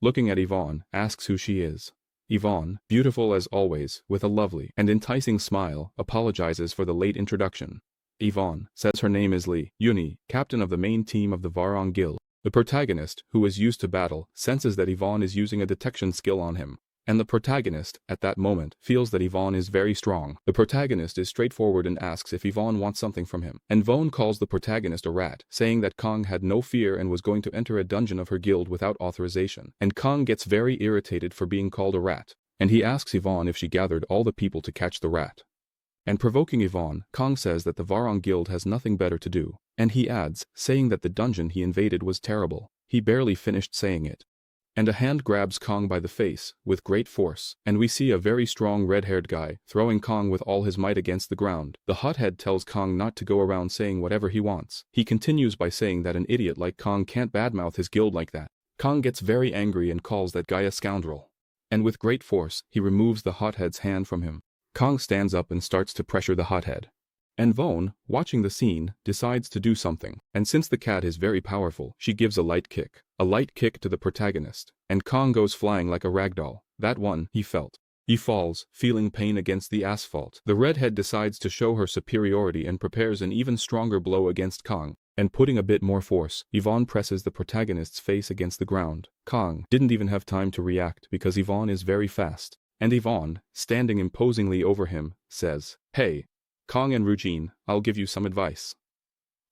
Looking at Yvonne, asks who she is. Yvonne, beautiful as always, with a lovely and enticing smile, apologizes for the late introduction. Yvonne says her name is Lee Yuni, captain of the main team of the Varong Guild. The protagonist, who is used to battle, senses that Yvonne is using a detection skill on him. And the protagonist, at that moment, feels that Yvonne is very strong. The protagonist is straightforward and asks if Yvonne wants something from him. And Yvonne calls the protagonist a rat, saying that Kong had no fear and was going to enter a dungeon of her guild without authorization. And Kong gets very irritated for being called a rat. And he asks Yvonne if she gathered all the people to catch the rat. And provoking Yvonne, Kong says that the Varong Guild has nothing better to do. And he adds, saying that the dungeon he invaded was terrible. He barely finished saying it. And a hand grabs Kong by the face, with great force, and we see a very strong red-haired guy, throwing Kong with all his might against the ground. The hothead tells Kong not to go around saying whatever he wants. He continues by saying that an idiot like Kong can't badmouth his guild like that. Kong gets very angry and calls that guy a scoundrel. And with great force, he removes the hothead's hand from him. Kong stands up and starts to pressure the hothead. And Yvonne, watching the scene, decides to do something, and since the cat is very powerful, she gives a light kick to the protagonist, and Kong goes flying like a ragdoll. That one, he felt. He falls, feeling pain against the asphalt. The redhead decides to show her superiority and prepares an even stronger blow against Kong, and putting a bit more force, Yvonne presses the protagonist's face against the ground. Kong didn't even have time to react because Yvonne is very fast, and Yvonne, standing imposingly over him, says, "Hey, Kong and Rujin, I'll give you some advice.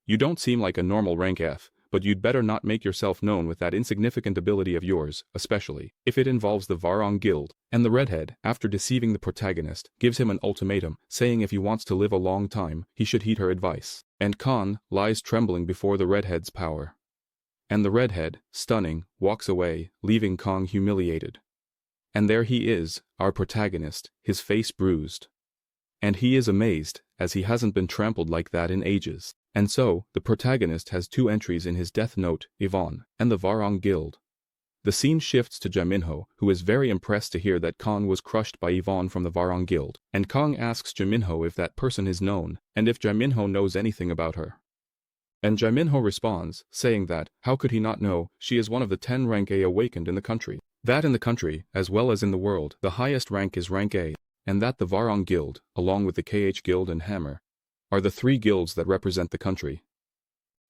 You don't seem like a normal rank F, but you'd better not make yourself known with that insignificant ability of yours, especially if it involves the Varong Guild." And the redhead, after deceiving the protagonist, gives him an ultimatum, saying if he wants to live a long time, he should heed her advice. And Kong lies trembling before the redhead's power. And the redhead, stunning, walks away, leaving Kong humiliated. And there he is, our protagonist, his face bruised. And he is amazed, as he hasn't been trampled like that in ages. And so, the protagonist has two entries in his death note, Yvonne, and the Varong Guild. The scene shifts to Jaminho, who is very impressed to hear that Kong was crushed by Yvonne from the Varong Guild, and Kong asks Jaminho if that person is known, and if Jaminho knows anything about her. And Jaminho responds, saying that, how could he not know, she is one of the 10 rank A awakened in the country. That in the country, as well as in the world, the highest rank is rank A. And that the Varong Guild, along with the KH Guild and Hammer, are the 3 guilds that represent the country.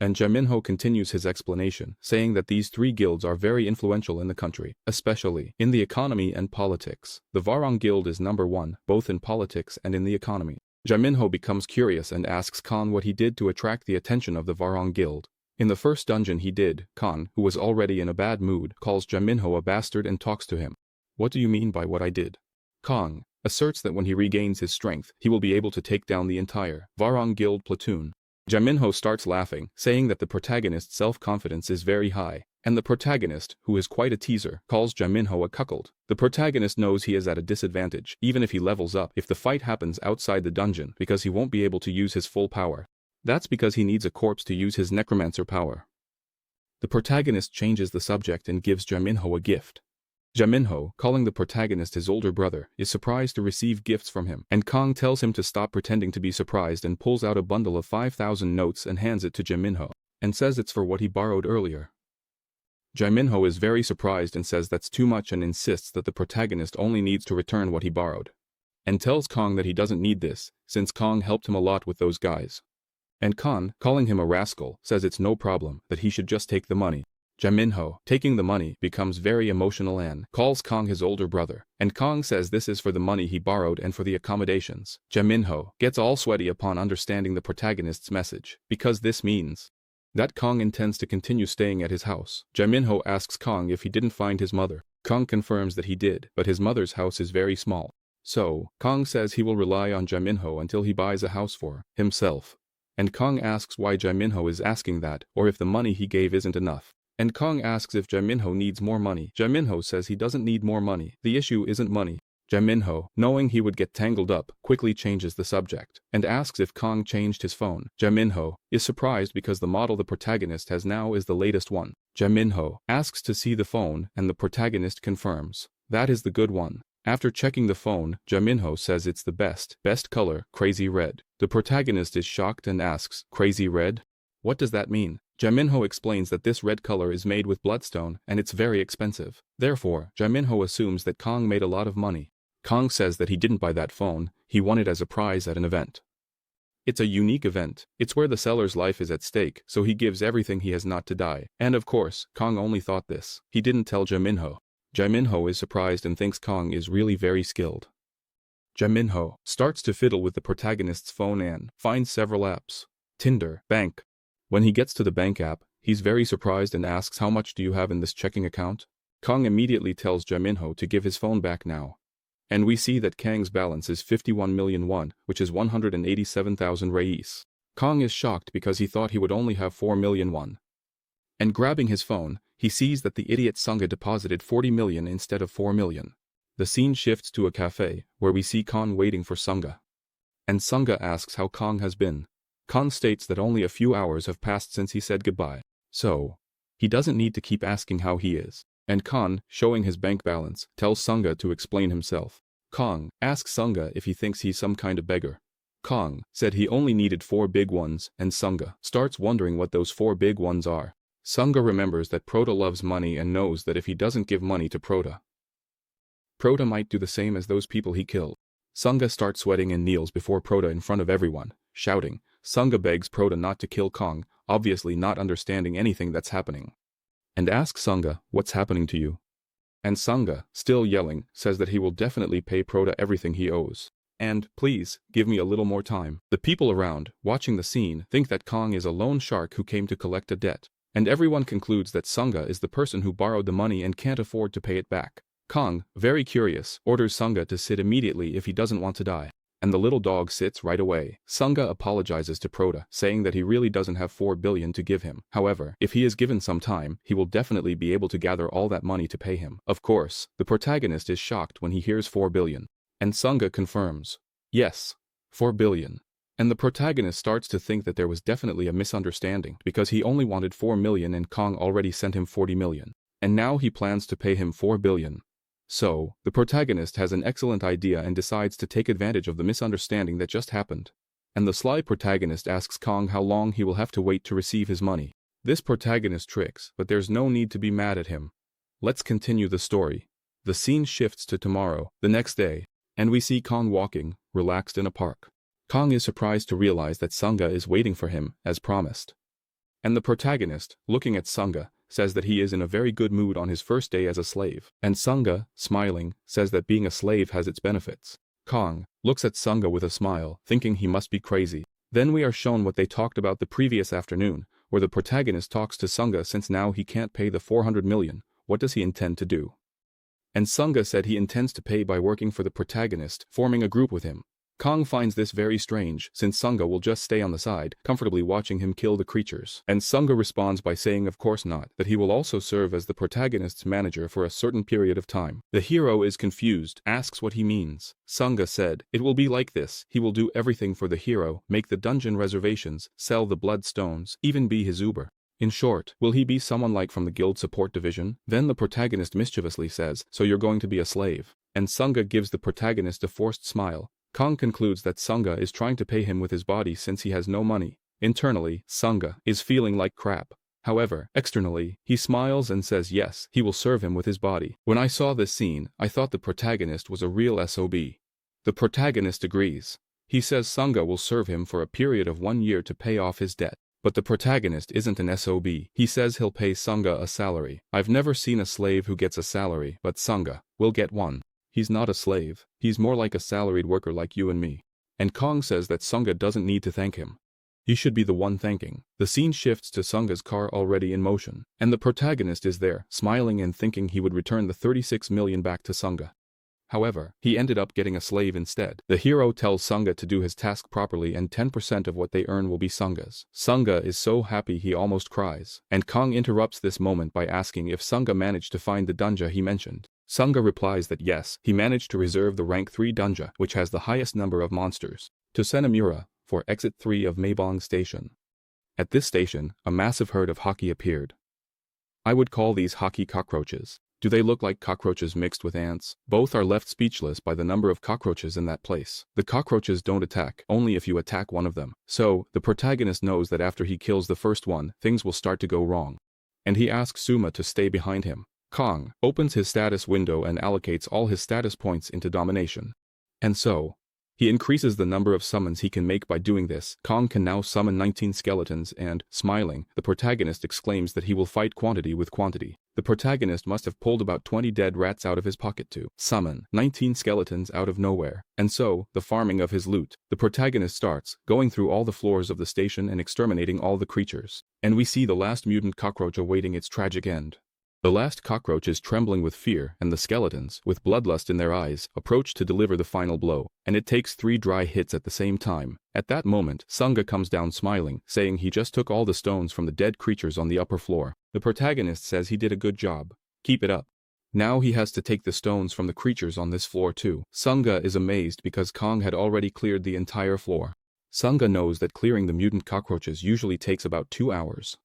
And Jaminho continues his explanation, saying that these 3 guilds are very influential in the country, especially in the economy and politics. The Varong Guild is number 1, both in politics and in the economy. Jaminho becomes curious and asks Khan what he did to attract the attention of the Varong Guild. In the first dungeon he did, Khan, who was already in a bad mood, calls Jaminho a bastard and talks to him. What do you mean by what I did? Kong asserts that when he regains his strength, he will be able to take down the entire Varong Guild platoon. Jaminho starts laughing, saying that the protagonist's self-confidence is very high, and the protagonist, who is quite a teaser, calls Jaminho a cuckold. The protagonist knows he is at a disadvantage, even if he levels up, if the fight happens outside the dungeon, because he won't be able to use his full power. That's because he needs a corpse to use his Necromancer power. The protagonist changes the subject and gives Jaminho a gift. Jaminho, calling the protagonist his older brother, is surprised to receive gifts from him, and Kong tells him to stop pretending to be surprised and pulls out a bundle of 5,000 notes and hands it to Jaminho, and says it's for what he borrowed earlier. Jaminho is very surprised and says that's too much and insists that the protagonist only needs to return what he borrowed, and tells Kong that he doesn't need this, since Kong helped him a lot with those guys. And Kong, calling him a rascal, says it's no problem, that he should just take the money. Jaminho, taking the money, becomes very emotional and calls Kong his older brother, and Kong says this is for the money he borrowed and for the accommodations. Jaminho gets all sweaty upon understanding the protagonist's message, because this means that Kong intends to continue staying at his house. Jaminho asks Kong if he didn't find his mother. Kong confirms that he did, but his mother's house is very small. So, Kong says he will rely on Jaminho until he buys a house for himself. And Kong asks why Jaminho is asking that, or if the money he gave isn't enough. And Kong asks if Jaminho needs more money. Jaminho says he doesn't need more money. The issue isn't money. Jaminho, knowing he would get tangled up, quickly changes the subject, and asks if Kong changed his phone. Jaminho is surprised because the model the protagonist has now is the latest one. Jaminho asks to see the phone, and the protagonist confirms. That is the good one. After checking the phone, Jaminho says it's the best color, crazy red. The protagonist is shocked and asks, crazy red? What does that mean? Jaminho explains that this red color is made with bloodstone and it's very expensive. Therefore, Jaminho assumes that Kong made a lot of money. Kong says that he didn't buy that phone, he won it as a prize at an event. It's a unique event, it's where the seller's life is at stake, so he gives everything he has not to die. And of course, Kong only thought this. He didn't tell Jaminho. Jaminho is surprised and thinks Kong is really very skilled. Jaminho starts to fiddle with the protagonist's phone and finds several apps. Tinder, bank. When he gets to the bank app, he's very surprised and asks how much do you have in this checking account? Kong immediately tells Jaminho to give his phone back now. And we see that Kang's balance is 51 million won, which is 187,000 reis. Kong is shocked because he thought he would only have 4 million won. And grabbing his phone, he sees that the idiot Sunga deposited 40 million instead of 4 million. The scene shifts to a cafe, where we see Kong waiting for Sunga. And Sunga asks how Kong has been. Kong states that only a few hours have passed since he said goodbye. So, he doesn't need to keep asking how he is. And Kong, showing his bank balance, tells Sunga to explain himself. Kong asks Sunga if he thinks he's some kind of beggar. Kong said he only needed 4 big ones, and Sunga starts wondering what those 4 big ones are. Sunga remembers that Prota loves money and knows that if he doesn't give money to Prota, Prota might do the same as those people he killed. Sunga starts sweating and kneels before Prota in front of everyone, shouting. Sunga begs Prota not to kill Kong, obviously not understanding anything that's happening. And asks Sunga, what's happening to you? And Sunga, still yelling, says that he will definitely pay Prota everything he owes. And, please, give me a little more time. The people around, watching the scene, think that Kong is a loan shark who came to collect a debt. And everyone concludes that Sunga is the person who borrowed the money and can't afford to pay it back. Kong, very curious, orders Sunga to sit immediately if he doesn't want to die. And the little dog sits right away. Sunga apologizes to Prota, saying that he really doesn't have 4 billion to give him. However, if he is given some time, he will definitely be able to gather all that money to pay him. Of course, the protagonist is shocked when he hears 4 billion. And Sunga confirms. Yes, 4 billion. And the protagonist starts to think that there was definitely a misunderstanding because he only wanted 4 million and Kong already sent him 40 million. And now he plans to pay him 4 billion. So, the protagonist has an excellent idea and decides to take advantage of the misunderstanding that just happened. And the sly protagonist asks Kong how long he will have to wait to receive his money. This protagonist tricks, but there's no need to be mad at him. Let's continue the story. The scene shifts to tomorrow, the next day, and we see Kong walking, relaxed in a park. Kong is surprised to realize that Sunga is waiting for him, as promised. And the protagonist, looking at Sunga, says that he is in a very good mood on his first day as a slave. And Sunga, smiling, says that being a slave has its benefits. Kong looks at Sunga with a smile, thinking he must be crazy. Then we are shown what they talked about the previous afternoon, where the protagonist talks to Sunga since now he can't pay the 400 million. What does he intend to do? And Sunga said he intends to pay by working for the protagonist, forming a group with him. Kong finds this very strange, since Sunga will just stay on the side, comfortably watching him kill the creatures. And Sunga responds by saying of course not, that he will also serve as the protagonist's manager for a certain period of time. The hero is confused, asks what he means. Sunga said, it will be like this, he will do everything for the hero, make the dungeon reservations, sell the blood stones, even be his Uber. In short, will he be someone like from the guild support division? Then the protagonist mischievously says, so you're going to be a slave. And Sunga gives the protagonist a forced smile. Kong concludes that Sunga is trying to pay him with his body since he has no money. Internally, Sunga is feeling like crap. However, externally, he smiles and says yes, he will serve him with his body. When I saw this scene, I thought the protagonist was a real SOB. The protagonist agrees. He says Sunga will serve him for a period of 1 year to pay off his debt. But the protagonist isn't an SOB. He says he'll pay Sunga a salary. I've never seen a slave who gets a salary, but Sunga will get one. He's not a slave, he's more like a salaried worker like you and me. And Kong says that Sunga doesn't need to thank him. He should be the one thanking. The scene shifts to Sunga's car already in motion, and the protagonist is there, smiling and thinking he would return the 36 million back to Sunga. However, he ended up getting a slave instead. The hero tells Sunga to do his task properly and 10% of what they earn will be Sunga's. Sunga is so happy he almost cries, and Kong interrupts this moment by asking if Sunga managed to find the dungeon he mentioned. Sunga replies that yes, he managed to reserve the rank 3 dungeon, which has the highest number of monsters, to Senamura, for exit 3 of Maebong Station. At this station, a massive herd of hockey appeared. I would call these hockey cockroaches. Do they look like cockroaches mixed with ants? Both are left speechless by the number of cockroaches in that place. The cockroaches don't attack, only if you attack one of them. So, the protagonist knows that after he kills the first one, things will start to go wrong. And he asks Suma to stay behind him. Kong opens his status window and allocates all his status points into domination. And so, he increases the number of summons he can make by doing this. Kong can now summon 19 skeletons and, smiling, the protagonist exclaims that he will fight quantity with quantity. The protagonist must have pulled about 20 dead rats out of his pocket to summon 19 skeletons out of nowhere. And so, the farming of his loot. The protagonist starts, going through all the floors of the station and exterminating all the creatures. And we see the last mutant cockroach awaiting its tragic end. The last cockroach is trembling with fear, and the skeletons, with bloodlust in their eyes, approach to deliver the final blow, and it takes 3 dry hits at the same time. At that moment, Sunga comes down smiling, saying he just took all the stones from the dead creatures on the upper floor. The protagonist says he did a good job. Keep it up. Now he has to take the stones from the creatures on this floor too. Sunga is amazed because Kong had already cleared the entire floor. Sunga knows that clearing the mutant cockroaches usually takes about 2 hours.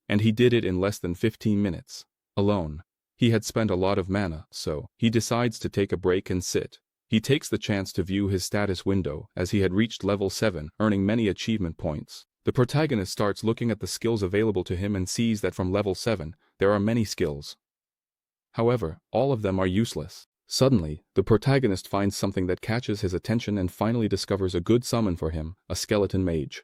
And he did it in less than 15 minutes. Alone. He had spent a lot of mana, so he decides to take a break and sit. He takes the chance to view his status window, as he had reached level 7, earning many achievement points. The protagonist starts looking at the skills available to him and sees that from level 7, there are many skills. However, all of them are useless. Suddenly, the protagonist finds something that catches his attention and finally discovers a good summon for him, a skeleton mage.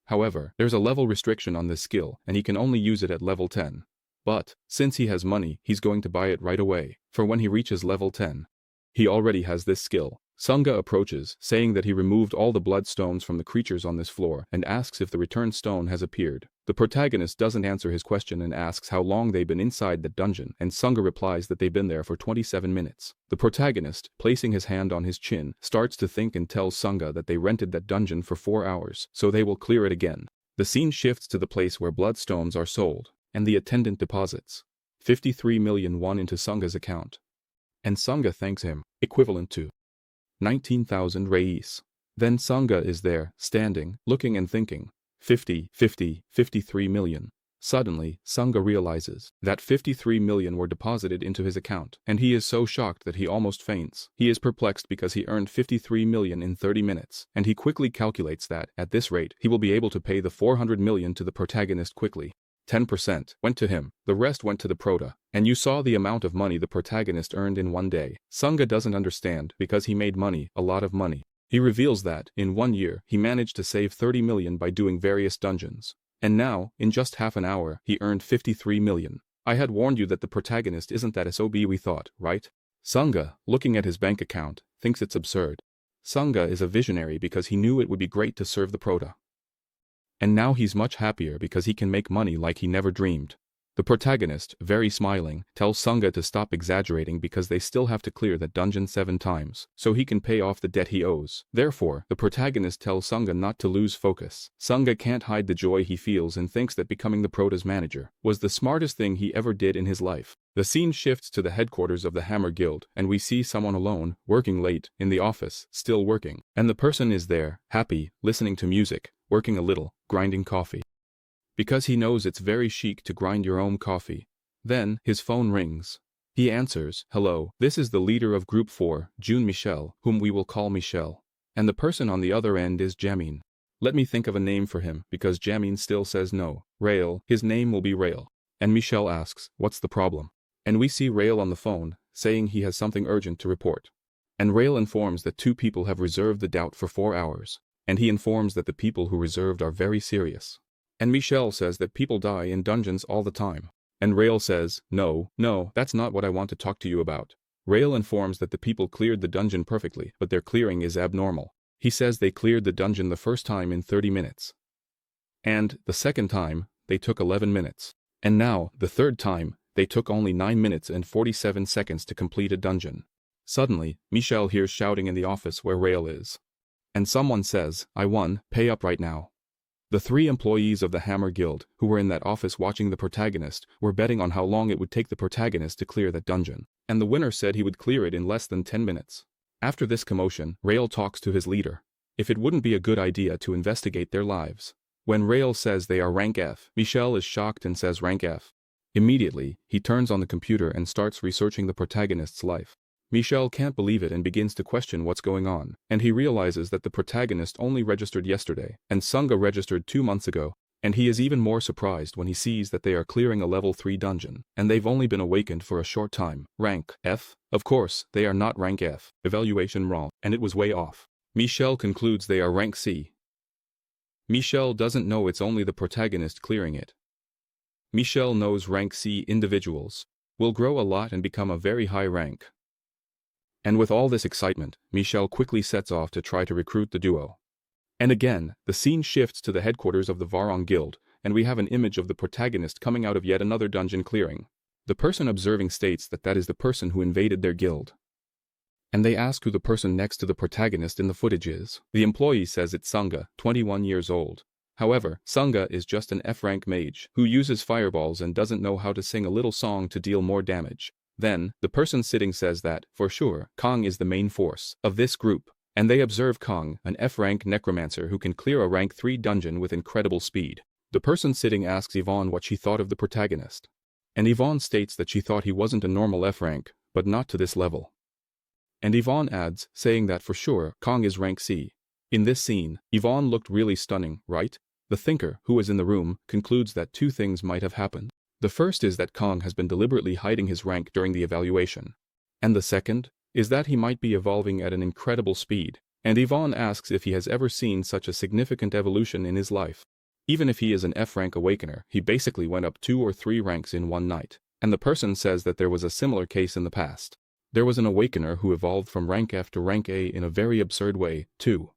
However, there's a level restriction on this skill, and he can only use it at level 10. But, since he has money, he's going to buy it right away, for when he reaches level 10. He already has this skill. Sunga approaches, saying that he removed all the blood stones from the creatures on this floor, and asks if the return stone has appeared. The protagonist doesn't answer his question and asks how long they've been inside the dungeon, and Sunga replies that they've been there for 27 minutes. The protagonist, placing his hand on his chin, starts to think and tells Sunga that they rented that dungeon for 4 hours, so they will clear it again. The scene shifts to the place where bloodstones are sold, and the attendant deposits 53 million won into Sunga's account. And Sunga thanks him, equivalent to 19,000 reis. Then Sunga is there, standing, looking and thinking, 53 million. Suddenly, Sunga realizes that 53 million were deposited into his account, and he is so shocked that he almost faints. He is perplexed because he earned 53 million in 30 minutes, and he quickly calculates that, at this rate, he will be able to pay the 400 million to the protagonist quickly. 10% went to him, the rest went to the prota, and you saw the amount of money the protagonist earned in one day. Sunga doesn't understand because he made money, a lot of money. He reveals that, in 1 year, he managed to save 30 million by doing various dungeons. And now, in just half an hour, he earned 53 million. I had warned you that the protagonist isn't that SOB we thought, right? Sunga, looking at his bank account, thinks it's absurd. Sunga is a visionary because he knew it would be great to serve the prota. And now he's much happier because he can make money like he never dreamed. The protagonist, very smiling, tells Sunga to stop exaggerating because they still have to clear that dungeon 7 times, so he can pay off the debt he owes. Therefore, the protagonist tells Sunga not to lose focus. Sunga can't hide the joy he feels and thinks that becoming the prota's manager was the smartest thing he ever did in his life. The scene shifts to the headquarters of the Hammer Guild, and we see someone alone, working late, in the office, still working. And the person is there, happy, listening to music, working a little, grinding coffee. Because he knows it's very chic to grind your own coffee. Then, his phone rings. He answers, "Hello, this is the leader of Group 4, June Michel, whom we will call Michel." And the person on the other end is Jamin. Let me think of a name for him, because Jamin still says no. Rail, his name will be Rail. And Michel asks, "What's the problem?" And we see Rail on the phone, saying he has something urgent to report. And Rail informs that 2 people have reserved the doubt for 4 hours. And he informs that the people who reserved are very serious. And Michel says that people die in dungeons all the time. And Rail says, no, that's not what I want to talk to you about. Rail informs that the people cleared the dungeon perfectly, but their clearing is abnormal. He says they cleared the dungeon the first time in 30 minutes. And, the second time, they took 11 minutes. And now, the third time, they took only 9 minutes and 47 seconds to complete a dungeon. Suddenly, Michel hears shouting in the office where Rail is. And someone says, "I won, pay up right now." The 3 employees of the Hammer Guild, who were in that office watching the protagonist, were betting on how long it would take the protagonist to clear that dungeon. And the winner said he would clear it in less than 10 minutes. After this commotion, Rail talks to his leader. If it wouldn't be a good idea to investigate their lives. When Rail says they are rank F, Michel is shocked and says rank F. Immediately, he turns on the computer and starts researching the protagonist's life. Michel can't believe it and begins to question what's going on, and he realizes that the protagonist only registered yesterday, and Sunga registered 2 months ago, and he is even more surprised when he sees that they are clearing a level 3 dungeon, and they've only been awakened for a short time. Rank F? Of course, they are not rank F. Evaluation wrong, and it was way off. Michel concludes they are rank C. Michel doesn't know it's only the protagonist clearing it. Michel knows rank C individuals will grow a lot and become a very high rank. And with all this excitement, Michel quickly sets off to try to recruit the duo. And again, the scene shifts to the headquarters of the Varong Guild, and we have an image of the protagonist coming out of yet another dungeon clearing. The person observing states that that is the person who invaded their guild. And they ask who the person next to the protagonist in the footage is. The employee says it's Sunga, 21 years old. However, Sunga is just an F-rank mage who uses fireballs and doesn't know how to sing a little song to deal more damage. Then, the person sitting says that, for sure, Kong is the main force of this group, and they observe Kong, an F-rank necromancer who can clear a rank 3 dungeon with incredible speed. The person sitting asks Yvonne what she thought of the protagonist. And Yvonne states that she thought he wasn't a normal F-rank, but not to this level. And Yvonne adds, saying that for sure, Kong is rank C. In this scene, Yvonne looked really stunning, right? The thinker, who is in the room, concludes that 2 things might have happened. The first is that Kong has been deliberately hiding his rank during the evaluation. And the second is that he might be evolving at an incredible speed, and Yvonne asks if he has ever seen such a significant evolution in his life. Even if he is an F-rank awakener, he basically went up 2 or 3 ranks in one night, and the person says that there was a similar case in the past. There was an awakener who evolved from rank F to rank A in a very absurd way, too.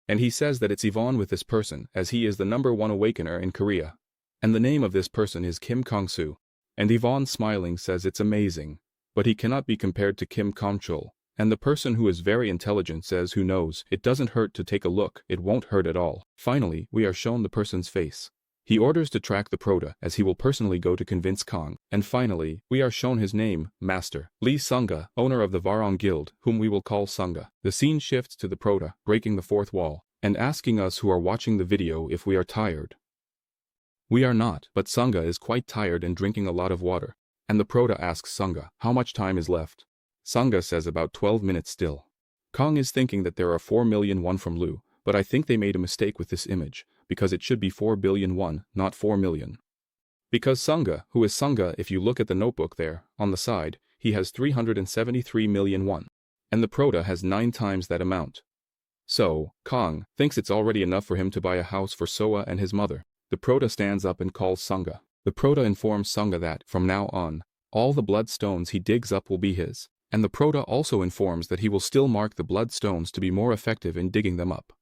And he says that it's Yvonne with this person, as he is the #1 awakener in Korea. And the name of this person is Kim Kong-soo. And Yvonne, smiling, says it's amazing, but he cannot be compared to Kim Kong-chul. And the person who is very intelligent says who knows, it doesn't hurt to take a look, it won't hurt at all. Finally, we are shown the person's face. He orders to track the Prota, as he will personally go to convince Kong. And finally, we are shown his name, Master Lee Sunga, owner of the Varong Guild, whom we will call Sunga. The scene shifts to the Prota, breaking the 4th wall, and asking us who are watching the video if we are tired. We are not, but Sunga is quite tired and drinking a lot of water. And the Prota asks Sunga, how much time is left? Sunga says about 12 minutes still. Kong is thinking that there are 4 million won from Lu, but I think they made a mistake with this image, because it should be 4 billion won, not 4 million. Because Sunga, who is Sunga if you look at the notebook there, on the side, he has 373 million won. And the Prota has 9 times that amount. So, Kong thinks it's already enough for him to buy a house for Soa and his mother. The Prota stands up and calls Sunga. The Prota informs Sunga that, from now on, all the bloodstones he digs up will be his. And the Prota also informs that he will still mark the bloodstones to be more effective in digging them up.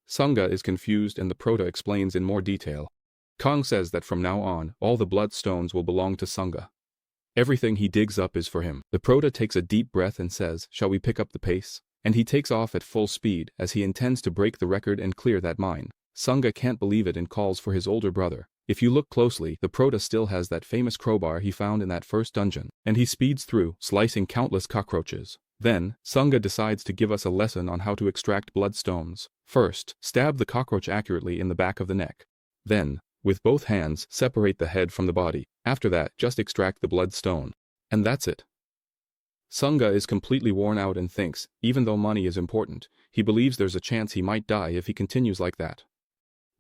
Sunga is confused and the Prota explains in more detail. Kong says that from now on, all the bloodstones will belong to Sunga. Everything he digs up is for him. The Prota takes a deep breath and says, shall we pick up the pace? And he takes off at full speed, as he intends to break the record and clear that mine. Sunga can't believe it and calls for his older brother. If you look closely, the Prota still has that famous crowbar he found in that first dungeon, and he speeds through, slicing countless cockroaches. Then, Sunga decides to give us a lesson on how to extract bloodstones. First, stab the cockroach accurately in the back of the neck. Then, with both hands, separate the head from the body. After that, just extract the bloodstone. And that's it. Sunga is completely worn out and thinks, even though money is important, he believes there's a chance he might die if he continues like that.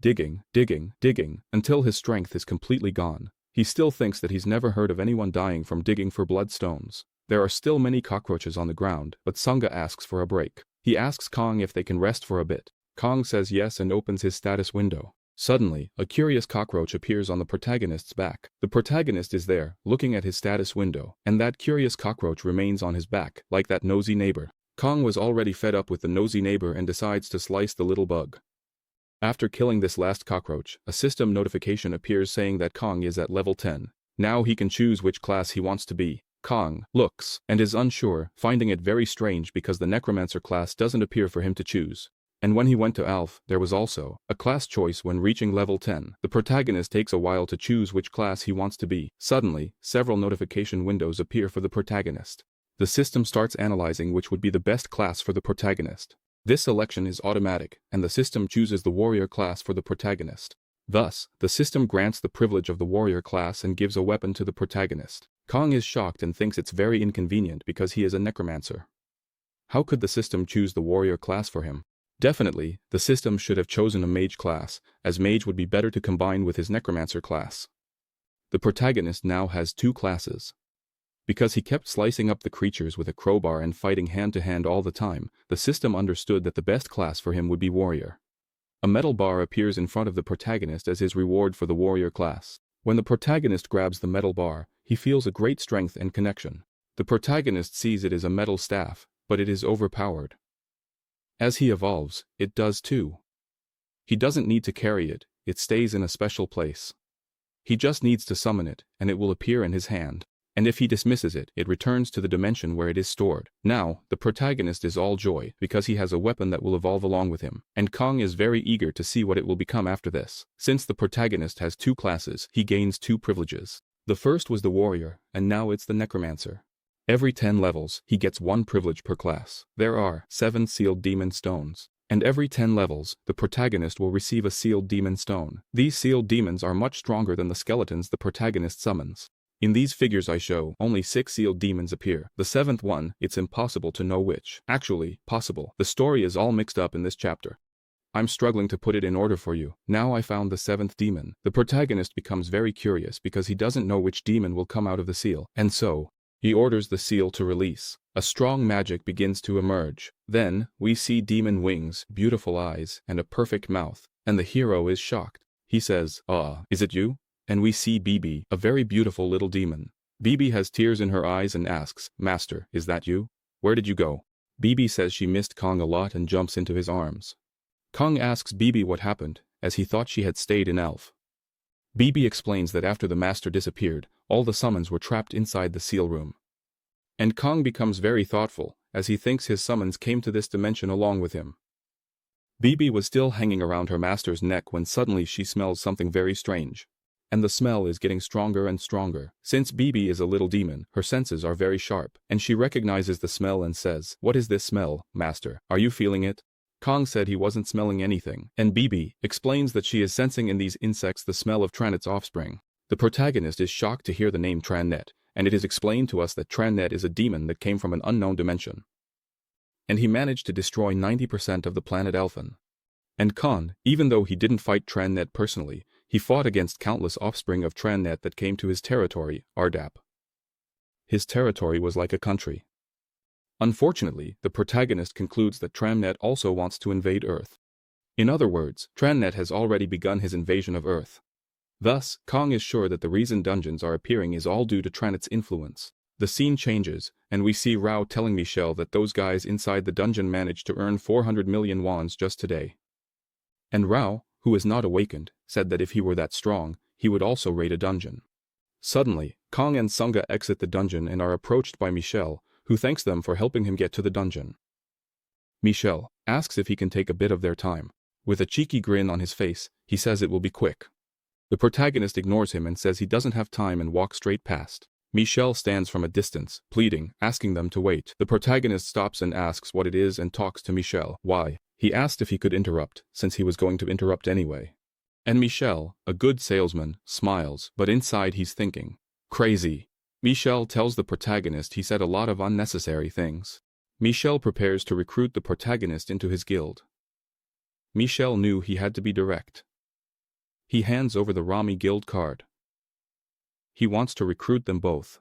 Digging, digging, digging, until his strength is completely gone. He still thinks that he's never heard of anyone dying from digging for bloodstones. There are still many cockroaches on the ground, but Sunga asks for a break. He asks Kong if they can rest for a bit. Kong says yes and opens his status window. Suddenly, a curious cockroach appears on the protagonist's back. The protagonist is there, looking at his status window, and that curious cockroach remains on his back, like that nosy neighbor. Kong was already fed up with the nosy neighbor and decides to slice the little bug. After killing this last cockroach, a system notification appears saying that Kong is at level 10. Now he can choose which class he wants to be. Kong looks and is unsure, finding it very strange because the Necromancer class doesn't appear for him to choose. And when he went to Alf, there was also a class choice when reaching level 10. The protagonist takes a while to choose which class he wants to be. Suddenly, several notification windows appear for the protagonist. The system starts analyzing which would be the best class for the protagonist. This selection is automatic, and the system chooses the warrior class for the protagonist. Thus, the system grants the privilege of the warrior class and gives a weapon to the protagonist. Kong is shocked and thinks it's very inconvenient because he is a necromancer. How could the system choose the warrior class for him? Definitely, the system should have chosen a mage class, as mage would be better to combine with his necromancer class. The protagonist now has two classes. Because he kept slicing up the creatures with a crowbar and fighting hand-to-hand all the time, the system understood that the best class for him would be warrior. A metal bar appears in front of the protagonist as his reward for the warrior class. When the protagonist grabs the metal bar, he feels a great strength and connection. The protagonist sees it as a metal staff, but it is overpowered. As he evolves, it does too. He doesn't need to carry it, it stays in a special place. He just needs to summon it, and it will appear in his hand. And if he dismisses it, it returns to the dimension where it is stored. Now, the protagonist is all joy, because he has a weapon that will evolve along with him, and Kong is very eager to see what it will become after this. Since the protagonist has two classes, he gains two privileges. The first was the warrior, and now it's the necromancer. Every 10 levels, he gets one privilege per class. There are 7 sealed demon stones. And every 10 levels, the protagonist will receive a sealed demon stone. These sealed demons are much stronger than the skeletons the protagonist summons. In these figures I show, only 6 sealed demons appear. The 7th one, it's impossible to know which. Actually, possible. The story is all mixed up in this chapter. I'm struggling to put it in order for you. Now I found the 7th demon. The protagonist becomes very curious because he doesn't know which demon will come out of the seal. And so, he orders the seal to release. A strong magic begins to emerge. Then, we see demon wings, beautiful eyes, and a perfect mouth. And the hero is shocked. He says, is it you? And we see Bibi, a very beautiful little demon. Bibi has tears in her eyes and asks, Master, is that you? Where did you go? Bibi says she missed Kong a lot and jumps into his arms. Kong asks Bibi what happened, as he thought she had stayed in Elf. Bibi explains that after the master disappeared, all the summons were trapped inside the seal room. And Kong becomes very thoughtful, as he thinks his summons came to this dimension along with him. Bibi was still hanging around her master's neck when suddenly she smells something very strange. And the smell is getting stronger and stronger. Since Bibi is a little demon, her senses are very sharp, and she recognizes the smell and says, What is this smell, master? Are you feeling it? Kong said he wasn't smelling anything, and Bibi explains that she is sensing in these insects the smell of Tranet's offspring. The protagonist is shocked to hear the name Tranet, and it is explained to us that Tranet is a demon that came from an unknown dimension. And he managed to destroy 90% of the planet Elfin. And Kong, even though he didn't fight Tranet personally, he fought against countless offspring of Tranet that came to his territory, Ardap. His territory was like a country. Unfortunately, the protagonist concludes that Tranet also wants to invade Earth. In other words, Tranet has already begun his invasion of Earth. Thus, Kong is sure that the reason dungeons are appearing is all due to Tranet's influence. The scene changes, and we see Rao telling Michelle that those guys inside the dungeon managed to earn 400 million wands just today. And Rao, who is not awakened, said that if he were that strong, he would also raid a dungeon. Suddenly, Kong and Sunga exit the dungeon and are approached by Michelle, who thanks them for helping him get to the dungeon. Michelle asks if he can take a bit of their time. With a cheeky grin on his face, he says it will be quick. The protagonist ignores him and says he doesn't have time and walks straight past. Michelle stands from a distance, pleading, asking them to wait. The protagonist stops and asks what it is and talks to Michelle. Why? He asked if he could interrupt, since he was going to interrupt anyway. And Michelle, a good salesman, smiles, but inside he's thinking, crazy. Michelle tells the protagonist he said a lot of unnecessary things. Michelle prepares to recruit the protagonist into his guild. Michelle knew he had to be direct. He hands over the Rami guild card. He wants to recruit them both.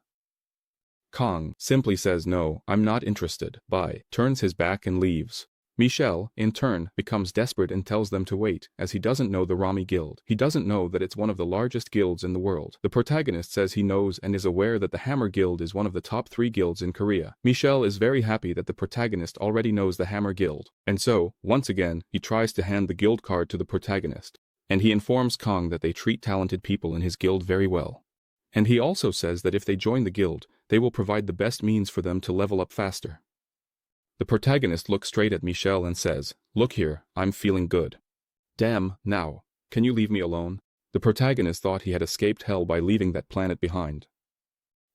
Kong simply says no, I'm not interested. Bye, turns his back and leaves. Michelle, in turn, becomes desperate and tells them to wait, as he doesn't know the Rami Guild. He doesn't know that it's one of the largest guilds in the world. The protagonist says he knows and is aware that the Hammer Guild is one of the top 3 guilds in Korea. Michelle is very happy that the protagonist already knows the Hammer Guild. And so, once again, he tries to hand the guild card to the protagonist. And he informs Kong that they treat talented people in his guild very well. And he also says that if they join the guild, they will provide the best means for them to level up faster. The protagonist looks straight at Michelle and says, Look here, I'm feeling good. Damn, now, can you leave me alone? The protagonist thought he had escaped hell by leaving that planet behind.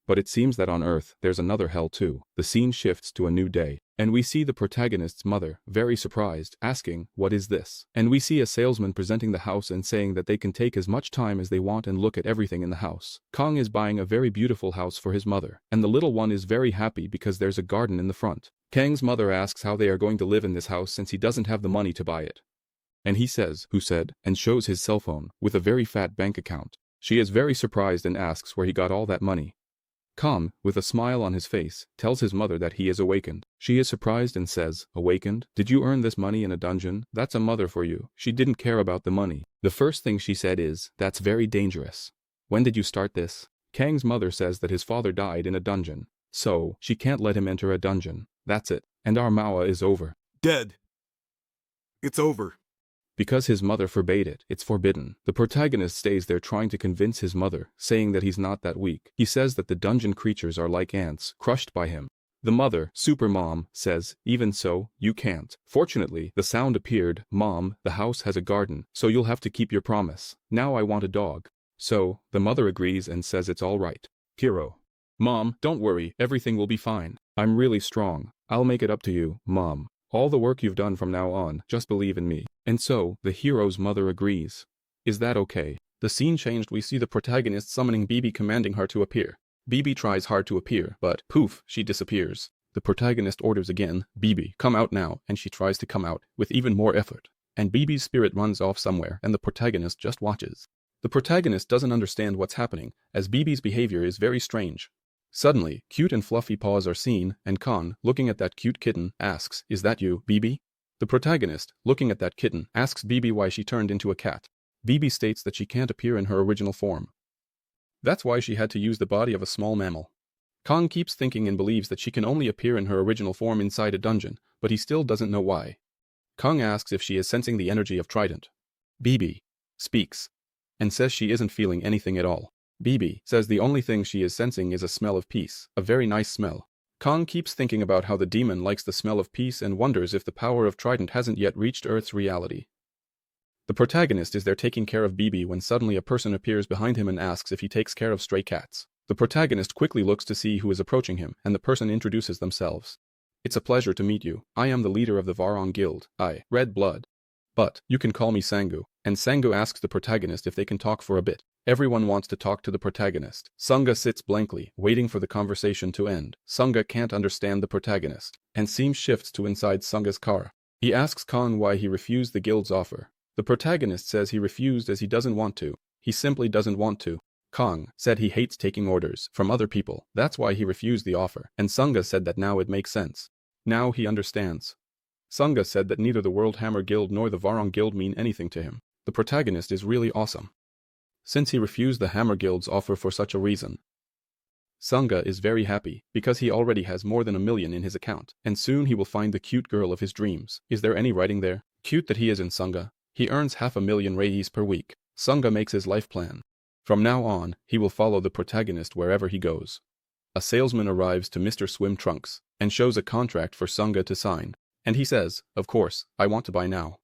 But it seems that on Earth, there's another hell too. The scene shifts to a new day. And we see the protagonist's mother, very surprised, asking, "What is this?" And we see a salesman presenting the house and saying that they can take as much time as they want and look at everything in the house. Kong is buying a very beautiful house for his mother, and the little one is very happy because there's a garden in the front. Kang's mother asks how they are going to live in this house since he doesn't have the money to buy it. And he says, "Who said?" and shows his cell phone, with a very fat bank account. She is very surprised and asks where he got all that money. Kong, with a smile on his face, tells his mother that he is awakened. She is surprised and says, "Awakened? Did you earn this money in a dungeon? That's a mother for you." She didn't care about the money. The first thing she said is, "That's very dangerous. When did you start this?" Kang's mother says that his father died in a dungeon, so she can't let him enter a dungeon. That's it. And our Manhwa is over. Dead. It's over. Because his mother forbade it, it's forbidden. The protagonist stays there trying to convince his mother, saying that he's not that weak. He says that the dungeon creatures are like ants, crushed by him. The mother, Super Mom, says, "Even so, you can't." Fortunately, the sound appeared, "Mom, the house has a garden, so you'll have to keep your promise. Now I want a dog." So, the mother agrees and says it's all right. Hero. "Mom, don't worry, everything will be fine. I'm really strong. I'll make it up to you, Mom. All the work you've done from now on, just believe in me." And so, the hero's mother agrees. Is that okay? The scene changed. We see the protagonist summoning Bibi, commanding her to appear. Bibi tries hard to appear, but poof, she disappears. The protagonist orders again, "Bibi, come out now," and she tries to come out, with even more effort. And Bibi's spirit runs off somewhere, and the protagonist just watches. The protagonist doesn't understand what's happening, as Bibi's behavior is very strange. Suddenly, cute and fluffy paws are seen, and Kong, looking at that cute kitten, asks, "Is that you, Bibi?" The protagonist, looking at that kitten, asks Bibi why she turned into a cat. Bibi states that she can't appear in her original form. That's why she had to use the body of a small mammal. Kong keeps thinking and believes that she can only appear in her original form inside a dungeon, but he still doesn't know why. Kong asks if she is sensing the energy of Trident. Bibi speaks and says she isn't feeling anything at all. Bibi says the only thing she is sensing is a smell of peace, a very nice smell. Kong keeps thinking about how the demon likes the smell of peace and wonders if the power of Trident hasn't yet reached Earth's reality. The protagonist is there taking care of Bibi when suddenly a person appears behind him and asks if he takes care of stray cats. The protagonist quickly looks to see who is approaching him, and the person introduces themselves. "It's a pleasure to meet you. I am the leader of the Varong Guild. Red Blood. But you can call me Sangu." And Sangu asks the protagonist if they can talk for a bit. Everyone wants to talk to the protagonist. Sunga sits blankly, waiting for the conversation to end. Sunga can't understand the protagonist, and seems shifts to inside Sunga's car. He asks Kong why he refused the guild's offer. The protagonist says he refused as he doesn't want to. He simply doesn't want to. Kong said he hates taking orders from other people. That's why he refused the offer. And Sunga said that now it makes sense. Now he understands. Sunga said that neither the World Hammer Guild nor the Varong Guild mean anything to him. The protagonist is really awesome, since he refused the Hammer Guild's offer for such a reason. Sunga is very happy, because he already has more than 1 million in his account, and soon he will find the cute girl of his dreams. Is there any writing there? Cute that he is in Sunga. He earns 500,000 reis per week. Sunga makes his life plan. From now on, he will follow the protagonist wherever he goes. A salesman arrives to Mr. Swim Trunks, and shows a contract for Sunga to sign. And he says, "Of course, I want to buy now.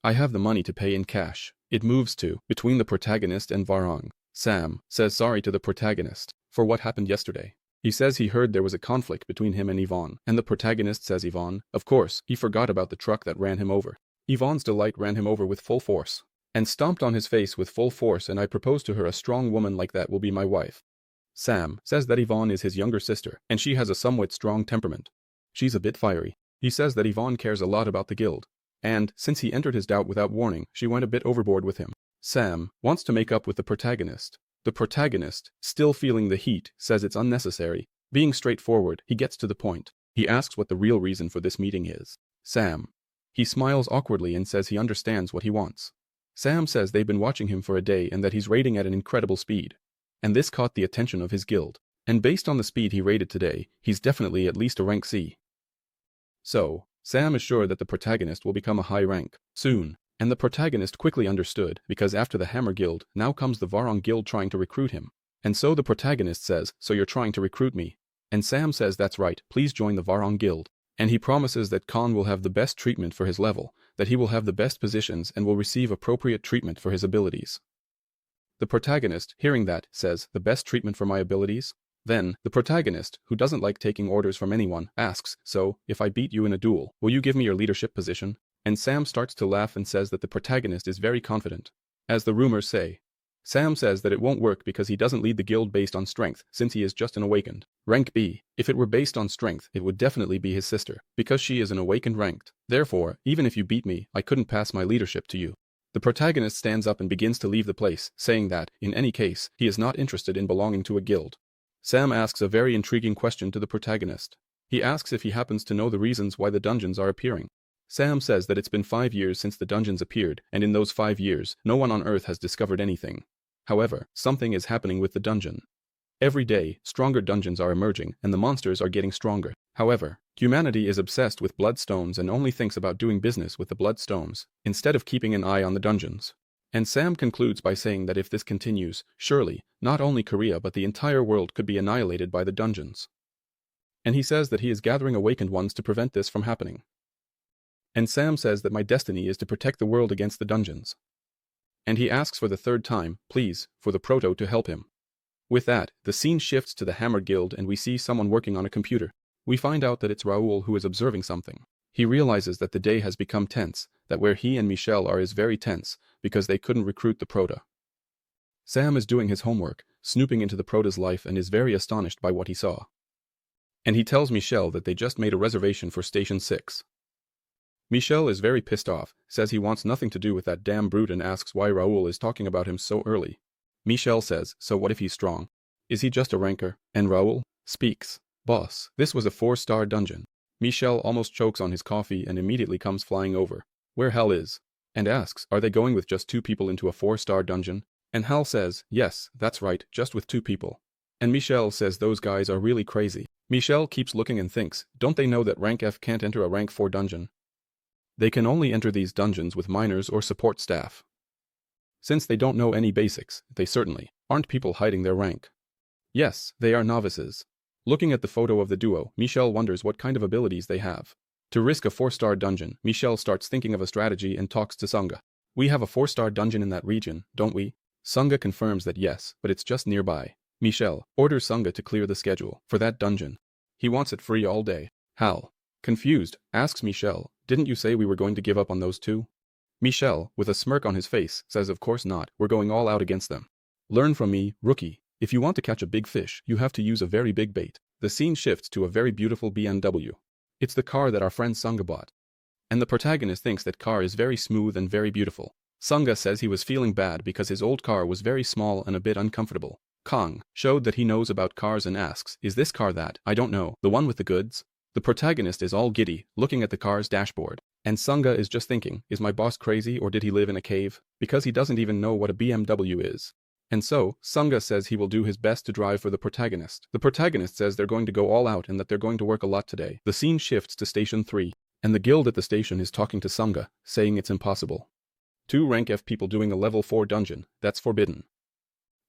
I have the money to pay in cash." It moves to between the protagonist and Varong. Sam says sorry to the protagonist for what happened yesterday. He says he heard there was a conflict between him and Yvonne, and the protagonist says Yvonne, of course, he forgot about the truck that ran him over. Yvonne's delight ran him over with full force, and stomped on his face with full force, and I propose to her a strong woman like that will be my wife. Sam says that Yvonne is his younger sister, and she has a somewhat strong temperament. She's a bit fiery. He says that Yvonne cares a lot about the guild. And, since he entered his doubt without warning, she went a bit overboard with him. Sam wants to make up with the protagonist. The protagonist, still feeling the heat, says it's unnecessary. Being straightforward, he gets to the point. He asks what the real reason for this meeting is. He smiles awkwardly and says he understands what he wants. Sam says they've been watching him for a day and that he's raiding at an incredible speed. And this caught the attention of his guild. And based on the speed he raided today, he's definitely at least a rank C. So, Sam is sure that the protagonist will become a high rank soon, and the protagonist quickly understood, because after the Hammer Guild, now comes the Varong Guild trying to recruit him. And so the protagonist says, "So you're trying to recruit me?" And Sam says that's right, please join the Varong Guild. And he promises that Khan will have the best treatment for his level, that he will have the best positions and will receive appropriate treatment for his abilities. The protagonist, hearing that, says, "The best treatment for my abilities?" Then, the protagonist, who doesn't like taking orders from anyone, asks, "So, if I beat you in a duel, will you give me your leadership position?" And Sam starts to laugh and says that the protagonist is very confident. As the rumors say, Sam says that it won't work because he doesn't lead the guild based on strength, since he is just an awakened. Rank B. If it were based on strength, it would definitely be his sister, because she is an awakened ranked. Therefore, even if you beat me, I couldn't pass my leadership to you. The protagonist stands up and begins to leave the place, saying that, in any case, he is not interested in belonging to a guild. Sam asks a very intriguing question to the protagonist. He asks if he happens to know the reasons why the dungeons are appearing. Sam says that it's been 5 years since the dungeons appeared, and in those 5 years, no one on Earth has discovered anything. However, something is happening with the dungeon. Every day, stronger dungeons are emerging, and the monsters are getting stronger. However, humanity is obsessed with bloodstones and only thinks about doing business with the bloodstones, instead of keeping an eye on the dungeons. And Sam concludes by saying that if this continues, surely, not only Korea but the entire world could be annihilated by the dungeons. And he says that he is gathering awakened ones to prevent this from happening. And Sam says that my destiny is to protect the world against the dungeons. And he asks for the 3rd time, please, for the proto to help him. With that, the scene shifts to the Hammer Guild and we see someone working on a computer. We find out that it's Raoul who is observing something. He realizes that the day has become tense, that where he and Michelle are is very tense, because they couldn't recruit the proto. Sam is doing his homework, snooping into the proto's life and is very astonished by what he saw. And he tells Michelle that they just made a reservation for Station 6. Michelle is very pissed off, says he wants nothing to do with that damn brute and asks why Raoul is talking about him so early. Michelle says, so what if he's strong? Is he just a ranker? And Raoul speaks. Boss, this was a 4-star dungeon. Michelle almost chokes on his coffee and immediately comes flying over. Where Hal is? And asks, are they going with just 2 people into a 4-star dungeon? And Hal says, yes, that's right, just with 2 people. And Michelle says those guys are really crazy. Michelle keeps looking and thinks, don't they know that rank F can't enter a rank 4 dungeon? They can only enter these dungeons with minors or support staff. Since they don't know any basics, they certainly aren't people hiding their rank. Yes, they are novices. Looking at the photo of the duo, Michelle wonders what kind of abilities they have. To risk a 4-star dungeon, Michelle starts thinking of a strategy and talks to Sunga. We have a 4-star dungeon in that region, don't we? Sunga confirms that yes, but it's just nearby. Michelle orders Sunga to clear the schedule for that dungeon. He wants it free all day. Hal, confused, asks Michelle, didn't you say we were going to give up on those 2? Michelle, with a smirk on his face, says of course not, we're going all out against them. Learn from me, rookie. If you want to catch a big fish, you have to use a very big bait. The scene shifts to a very beautiful BMW. It's the car that our friend Sunga bought. And the protagonist thinks that car is very smooth and very beautiful. Sunga says he was feeling bad because his old car was very small and a bit uncomfortable. Kong showed that he knows about cars and asks, is this car that, I don't know, the one with the goods? The protagonist is all giddy, looking at the car's dashboard. And Sunga is just thinking, is my boss crazy or did he live in a cave? Because he doesn't even know what a BMW is. And so, Sunga says he will do his best to drive for the protagonist. The protagonist says they're going to go all out and that they're going to work a lot today. The scene shifts to Station 3. And the guild at the station is talking to Sunga, saying it's impossible. 2 rank F people doing a level 4 dungeon, that's forbidden.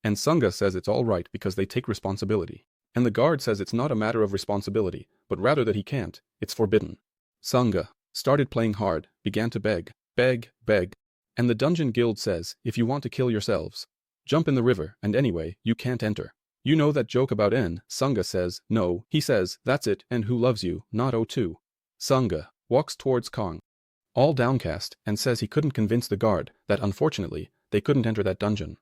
And Sunga says it's alright because they take responsibility. And the guard says it's not a matter of responsibility, but rather that he can't, it's forbidden. Sunga started playing hard, began to beg. And the dungeon guild says, if you want to kill yourselves, jump in the river, and anyway, you can't enter. You know that joke about N? Sunga says, no, he says, that's it, and who loves you, not O2. Sunga walks towards Kong, all downcast, and says he couldn't convince the guard that unfortunately, they couldn't enter that dungeon.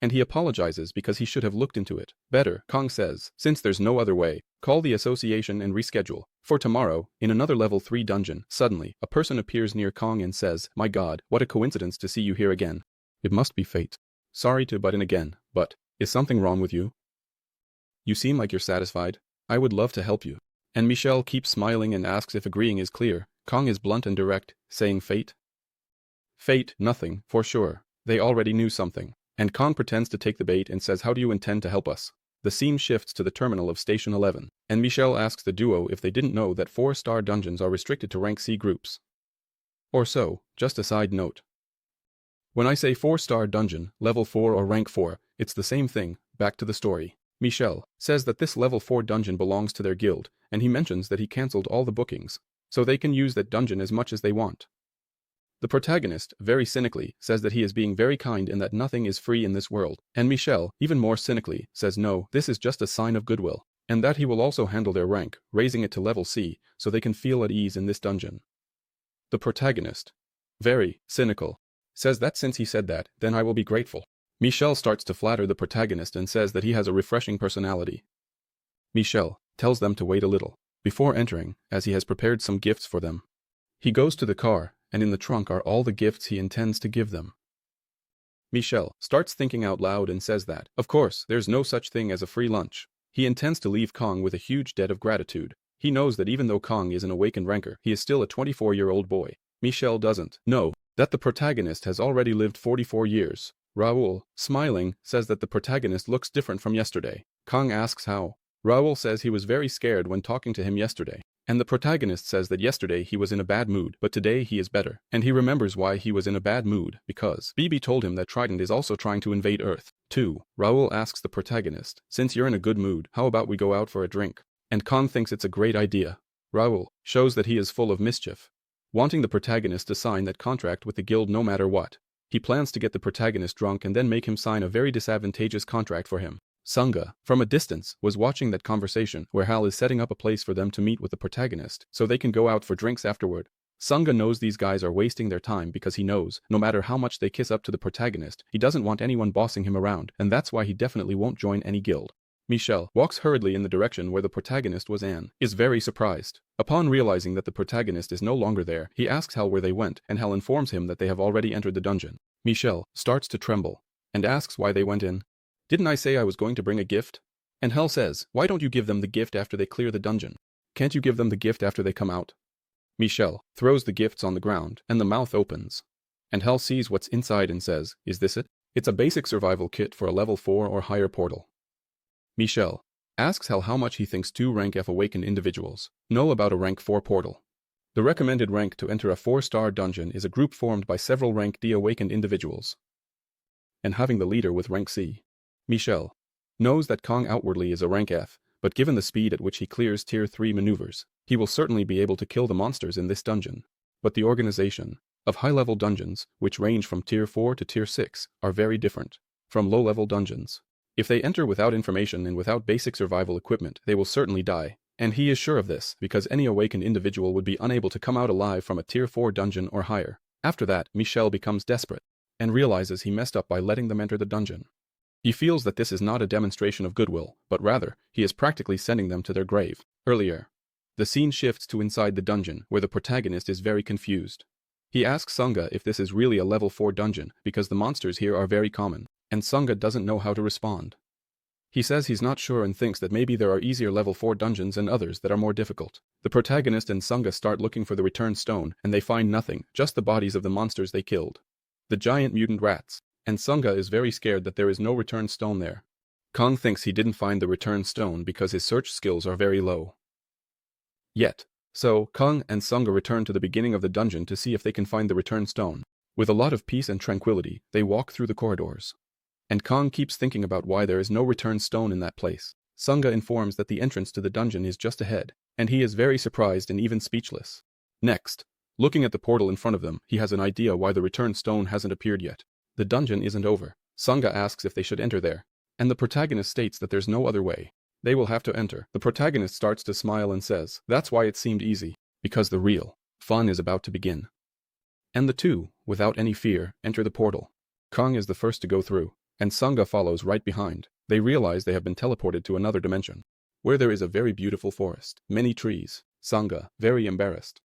And he apologizes because he should have looked into it better. Kong says, since there's no other way, call the association and reschedule. For tomorrow, in another level 3 dungeon, suddenly, a person appears near Kong and says, my god, what a coincidence to see you here again. It must be fate. Sorry to butt in again, but, is something wrong with you? You seem like you're satisfied. I would love to help you. And Michelle keeps smiling and asks if agreeing is clear. Kong is blunt and direct, saying fate? Fate, nothing, for sure. They already knew something. And Kong pretends to take the bait and says, how do you intend to help us? The scene shifts to the terminal of Station 11, and Michelle asks the duo if they didn't know that 4-star dungeons are restricted to rank C groups. Or so, just a side note. When I say 4-star dungeon, level 4 or rank 4, it's the same thing. Back to the story. Michelle says that this level 4 dungeon belongs to their guild, and he mentions that he cancelled all the bookings, so they can use that dungeon as much as they want. The protagonist, very cynically, says that he is being very kind and that nothing is free in this world, and Michelle, even more cynically, says no, this is just a sign of goodwill, and that he will also handle their rank, raising it to level C, so they can feel at ease in this dungeon. The protagonist, very cynical, says that since he said that, then I will be grateful. Michelle starts to flatter the protagonist and says that he has a refreshing personality. Michelle tells them to wait a little before entering, as he has prepared some gifts for them. He goes to the car, and in the trunk are all the gifts he intends to give them. Michelle starts thinking out loud and says that, of course, there's no such thing as a free lunch. He intends to leave Kong with a huge debt of gratitude. He knows that even though Kong is an awakened ranker, he is still a 24-year-old boy. Michelle doesn't know that the protagonist has already lived 44 years. Raoul, smiling, says that the protagonist looks different from yesterday. Kong asks how. Raoul says he was very scared when talking to him yesterday, and the protagonist says that yesterday he was in a bad mood, but today he is better, and he remembers why he was in a bad mood, because BB told him that Trident is also trying to invade Earth. 2. Raoul asks the protagonist, since you're in a good mood, how about we go out for a drink? And Kong thinks it's a great idea. Raoul shows that he is full of mischief, wanting the protagonist to sign that contract with the guild no matter what. He plans to get the protagonist drunk and then make him sign a very disadvantageous contract for him. Sunga, from a distance, was watching that conversation where Hal is setting up a place for them to meet with the protagonist so they can go out for drinks afterward. Sunga knows these guys are wasting their time because he knows, no matter how much they kiss up to the protagonist, he doesn't want anyone bossing him around, and that's why he definitely won't join any guild. Michelle walks hurriedly in the direction where the protagonist was and is very surprised. Upon realizing that the protagonist is no longer there, he asks Hal where they went, and Hal informs him that they have already entered the dungeon. Michelle starts to tremble and asks why they went in. Didn't I say I was going to bring a gift? And Hal says, why don't you give them the gift after they clear the dungeon? Can't you give them the gift after they come out? Michelle throws the gifts on the ground, and the mouth opens. And Hal sees what's inside and says, is this it? It's a basic survival kit for a level 4 or higher portal. Michelle asks Hal how much he thinks 2 rank F awakened individuals know about a rank 4 portal. The recommended rank to enter a 4-star dungeon is a group formed by several rank D awakened individuals, and having the leader with rank C. Michelle knows that Kong outwardly is a rank F, but given the speed at which he clears tier 3 maneuvers, he will certainly be able to kill the monsters in this dungeon. But the organization of high-level dungeons, which range from tier 4 to tier 6, are very different from low-level dungeons. If they enter without information and without basic survival equipment, they will certainly die, and he is sure of this because any awakened individual would be unable to come out alive from a tier 4 dungeon or higher. After that, Michelle becomes desperate and realizes he messed up by letting them enter the dungeon. He feels that this is not a demonstration of goodwill, but rather, he is practically sending them to their grave. Earlier, the scene shifts to inside the dungeon, where the protagonist is very confused. He asks Sunga if this is really a level 4 dungeon, because the monsters here are very common, and Sunga doesn't know how to respond. He says he's not sure and thinks that maybe there are easier level 4 dungeons and others that are more difficult. The protagonist and Sunga start looking for the return stone, and they find nothing, just the bodies of the monsters they killed. The giant mutant rats. And Sunga is very scared that there is no return stone there. Kong thinks he didn't find the return stone because his search skills are very low. Yet, so Kong and Sunga return to the beginning of the dungeon to see if they can find the return stone. With a lot of peace and tranquility, they walk through the corridors. And Kong keeps thinking about why there is no return stone in that place. Sunga informs that the entrance to the dungeon is just ahead, and he is very surprised and even speechless. Next, looking at the portal in front of them, he has an idea why the return stone hasn't appeared yet. The dungeon isn't over. Sunga asks if they should enter there, and the protagonist states that there's no other way. They will have to enter. The protagonist starts to smile and says, that's why it seemed easy, because the real fun is about to begin. And the two, without any fear, enter the portal. Kong is the first to go through, and Sunga follows right behind. They realize they have been teleported to another dimension, where there is a very beautiful forest, many trees. Sunga, very embarrassed,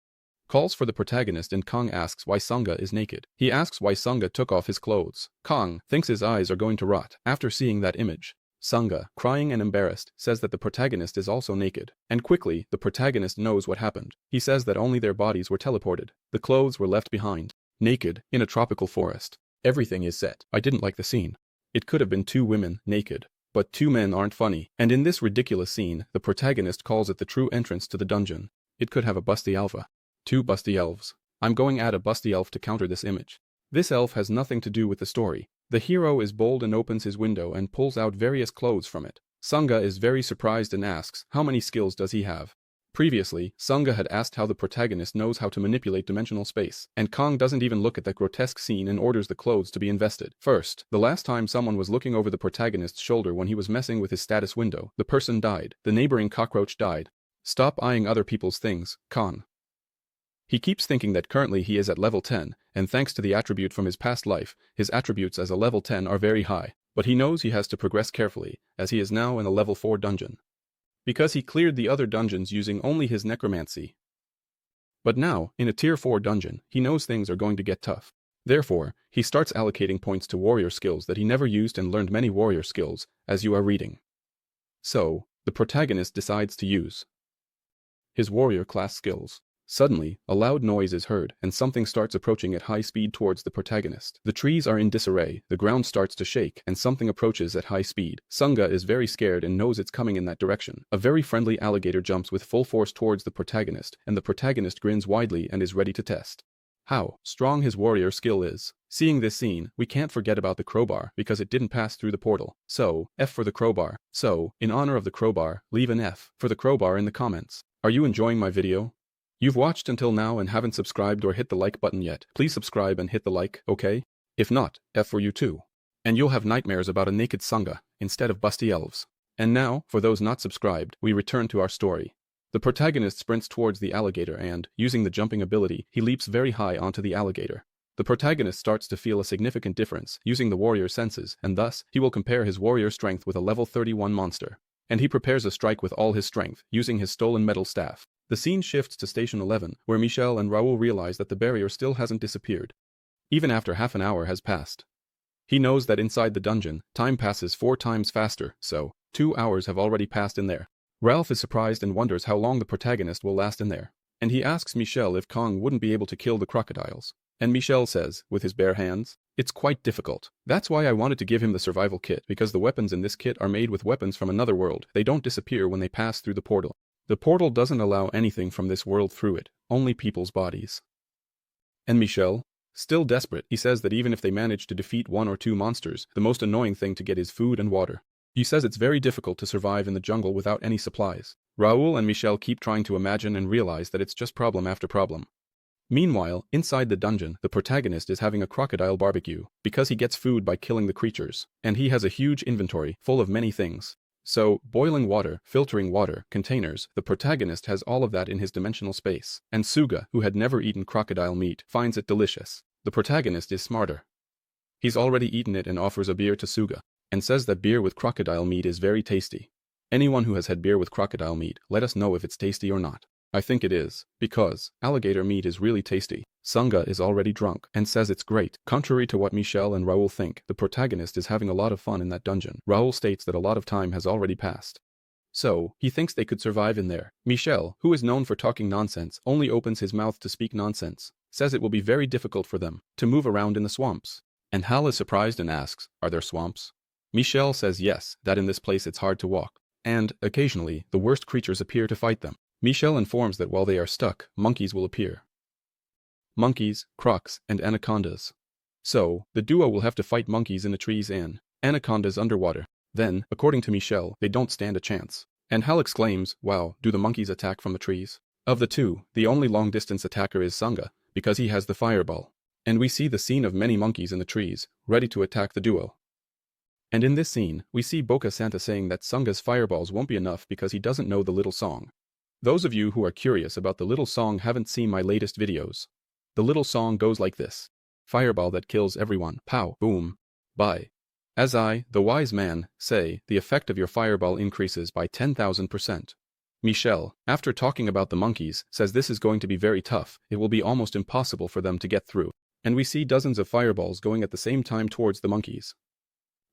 calls for the protagonist and Kong asks why Sunga is naked. He asks why Sunga took off his clothes. Kong thinks his eyes are going to rot after seeing that image. Sunga, crying and embarrassed, says that the protagonist is also naked. And quickly, the protagonist knows what happened. He says that only their bodies were teleported. The clothes were left behind. Naked, in a tropical forest. Everything is set. I didn't like the scene. It could have been 2 women, naked. But 2 men aren't funny. And in this ridiculous scene, the protagonist calls it the true entrance to the dungeon. It could have a busty alpha. 2 busty elves. I'm going to add a busty elf to counter this image. This elf has nothing to do with the story. The hero is bold and opens his window and pulls out various clothes from it. Sunga is very surprised and asks, how many skills does he have? Previously, Sunga had asked how the protagonist knows how to manipulate dimensional space, and Kong doesn't even look at that grotesque scene and orders the clothes to be invested. First, the last time someone was looking over the protagonist's shoulder when he was messing with his status window, the person died. The neighboring cockroach died. Stop eyeing other people's things, Kong. He keeps thinking that currently he is at level 10, and thanks to the attribute from his past life, his attributes as a level 10 are very high. But he knows he has to progress carefully, as he is now in a level 4 dungeon. Because he cleared the other dungeons using only his necromancy. But now, in a tier 4 dungeon, he knows things are going to get tough. Therefore, he starts allocating points to warrior skills that he never used and learned many warrior skills, as you are reading. So, the protagonist decides to use his warrior class skills. Suddenly, a loud noise is heard, and something starts approaching at high speed towards the protagonist. The trees are in disarray, the ground starts to shake, and something approaches at high speed. Sunga is very scared and knows it's coming in that direction. A very friendly alligator jumps with full force towards the protagonist, and the protagonist grins widely and is ready to test how strong his warrior skill is. Seeing this scene, we can't forget about the crowbar because it didn't pass through the portal. So, F for the crowbar. So, in honor of the crowbar, leave an F for the crowbar in the comments. Are you enjoying my video? You've watched until now and haven't subscribed or hit the like button yet. Please subscribe and hit the like, okay? If not, F for you too. And you'll have nightmares about a naked Sunga instead of busty elves. And now, for those not subscribed, we return to our story. The protagonist sprints towards the alligator and, using the jumping ability, he leaps very high onto the alligator. The protagonist starts to feel a significant difference using the warrior senses, and thus, he will compare his warrior strength with a level 31 monster. And he prepares a strike with all his strength, using his stolen metal staff. The scene shifts to Station 11, where Michel and Raoul realize that the barrier still hasn't disappeared, even after half an hour has passed. He knows that inside the dungeon, time passes 4 times faster, so 2 hours have already passed in there. Ralph is surprised and wonders how long the protagonist will last in there. And he asks Michel if Kong wouldn't be able to kill the crocodiles. And Michel says, with his bare hands, it's quite difficult. That's why I wanted to give him the survival kit, because the weapons in this kit are made with weapons from another world. They don't disappear when they pass through the portal. The portal doesn't allow anything from this world through it, only people's bodies. And Michel, still desperate, he says that even if they manage to defeat 1 or 2 monsters, the most annoying thing to get is food and water. He says it's very difficult to survive in the jungle without any supplies. Raoul and Michel keep trying to imagine and realize that it's just problem after problem. Meanwhile, inside the dungeon, the protagonist is having a crocodile barbecue, because he gets food by killing the creatures, and he has a huge inventory, full of many things. So, boiling water, filtering water, containers, the protagonist has all of that in his dimensional space. And Suga, who had never eaten crocodile meat, finds it delicious. The protagonist is smarter. He's already eaten it and offers a beer to Suga, and says that beer with crocodile meat is very tasty. Anyone who has had beer with crocodile meat, let us know if it's tasty or not. I think it is, because alligator meat is really tasty. Sunga is already drunk and says it's great. Contrary to what Michel and Raoul think, the protagonist is having a lot of fun in that dungeon. Raoul states that a lot of time has already passed. So, he thinks they could survive in there. Michel, who is known for talking nonsense, only opens his mouth to speak nonsense, says it will be very difficult for them to move around in the swamps. And Hal is surprised and asks, are there swamps? Michel says yes, that in this place it's hard to walk. And, occasionally, the worst creatures appear to fight them. Michel informs that while they are stuck, monkeys will appear. Monkeys, crocs, and anacondas. So, the duo will have to fight monkeys in the trees and anacondas underwater. Then, according to Michel, they don't stand a chance. And Hal exclaims, wow, do the monkeys attack from the trees? Of the two, the only long-distance attacker is Sunga, because he has the fireball. And we see the scene of many monkeys in the trees, ready to attack the duo. And in this scene, we see Boca Santa saying that Sunga's fireballs won't be enough because he doesn't know the little song. Those of you who are curious about the little song haven't seen my latest videos. The little song goes like this. Fireball that kills everyone, pow, boom, bye. As I, the wise man, say, the effect of your fireball increases by 10,000%. Michel, after talking about the monkeys, says this is going to be very tough, it will be almost impossible for them to get through. And we see dozens of fireballs going at the same time towards the monkeys.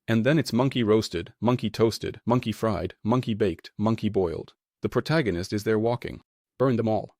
And then it's monkey roasted, monkey toasted, monkey fried, monkey baked, monkey boiled. The protagonist is there walking. Burn them all.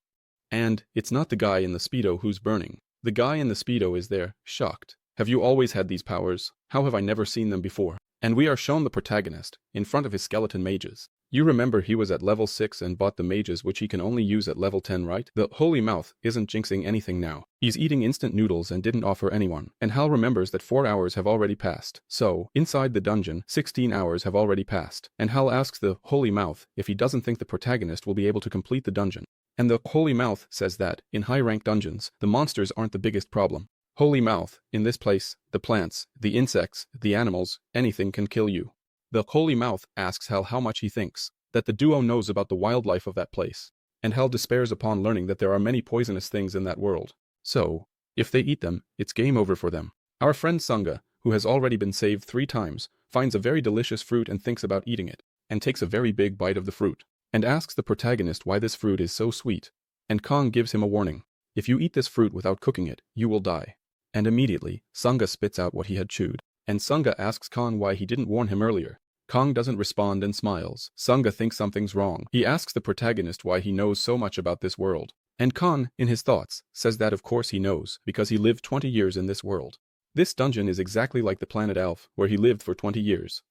And it's not the guy in the Speedo who's burning. The guy in the Speedo is there, shocked. Have you always had these powers? How have I never seen them before? And we are shown the protagonist, in front of his skeleton mages. You remember he was at level 6 and bought the mages which he can only use at level 10, right? The holy mouth isn't jinxing anything now. He's eating instant noodles and didn't offer anyone. And Hal remembers that 4 hours have already passed. So, inside the dungeon, 16 hours have already passed. And Hal asks the holy mouth if he doesn't think the protagonist will be able to complete the dungeon. And the holy mouth says that, in high-rank dungeons, the monsters aren't the biggest problem. Holy mouth, in this place, the plants, the insects, the animals, anything can kill you. The holy mouth asks Hal how much he thinks that the duo knows about the wildlife of that place, and Hal despairs upon learning that there are many poisonous things in that world. So, if they eat them, it's game over for them. Our friend Sunga, who has already been saved 3 times, finds a very delicious fruit and thinks about eating it, and takes a very big bite of the fruit, and asks the protagonist why this fruit is so sweet. And Kong gives him a warning. If you eat this fruit without cooking it, you will die. And immediately, Sunga spits out what he had chewed, and Sunga asks Kong why he didn't warn him earlier. Kong doesn't respond and smiles. Sunga thinks something's wrong. He asks the protagonist why he knows so much about this world. And Kong, in his thoughts, says that of course he knows, because he lived 20 years in this world. This dungeon is exactly like the planet Alf, where he lived for 20 years.